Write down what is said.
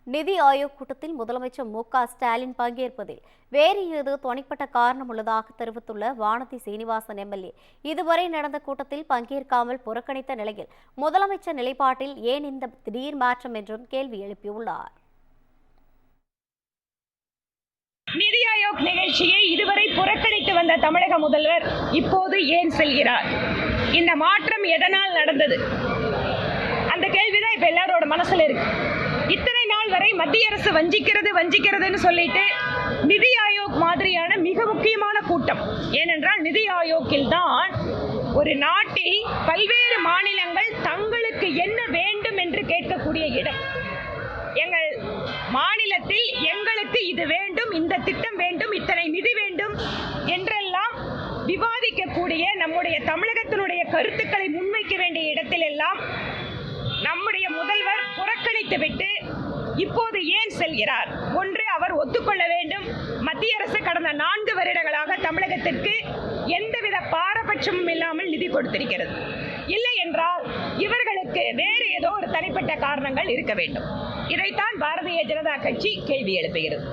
நிதி ஆயோக் கூட்டத்தில் முதலமைச்சர் மு.க.ஸ்டாலின் பங்கேற்பதில் வேறு ஏதோ தனிப்பட்ட காரணம் உள்ளதாக தெரிவித்துள்ள வானதி சீனிவாசன் எம்எல்ஏ, இதுவரை நடந்த கூட்டத்தில் பங்கேற்காமல் புறக்கணித்த நிலையில் முதலமைச்சர் நிலைப்பாட்டில் ஏன் இந்த திடீர் மாற்றம் என்றும் கேள்வி எழுப்பியுள்ளார். நிதி ஆயோக் நிகழ்ச்சியை இதுவரை புறக்கணித்து வந்த தமிழக முதல்வர் இப்போது ஏன் செல்கிறார்? இந்த மாற்றம் எதனால் நடந்தது? அந்த கேள்விதான் இப்ப எல்லாரோட மனசுல இருக்கு. இத்தனை நாள் வரை மத்திய அரசு வஞ்சிக்கிறதுன்னு சொல்லிட்டு நிதி ஆயோக் மாதிரியான மிக முக்கியமான கூட்டம், ஏனென்றால் நிதி ஆயோக்கில் தான் ஒரு நாட்டில் பல்வேறு மாநிலங்கள் தங்களுக்கு என்ன வேண்டும் என்று கேட்கக்கூடிய இடம். எங்கள் மாநிலத்தில் எங்களுக்கு இது வேண்டும், இந்த திட்டம் வேண்டும், இத்தனை நிதி வேண்டும் என்றெல்லாம் விவாதிக்கக்கூடிய நம்முடைய தமிழகத்தினுடைய கருத்துக்களை முன்வைக்க வேண்டிய இடத்தில் எல்லாம் நம்முடைய முதல்வர் புறக்கணித்துவிட்டு இப்போது ஏன் செல்கிறார்? ஒன்று, அவர் ஒத்துக்கொள்ள வேண்டும், மத்திய அரசு கடந்த 4 வருடங்களாக தமிழகத்திற்கு எந்தவித பாரபட்சமும் இல்லாமல் நிதி கொடுத்திருக்கிறது. இல்லை என்றால் இவர்களுக்கு வேறு ஏதோ ஒரு தனிப்பட்ட காரணங்கள் இருக்க வேண்டும். இதைத்தான் பாரதிய ஜனதா கட்சி கேள்வி எழுப்புகிறது.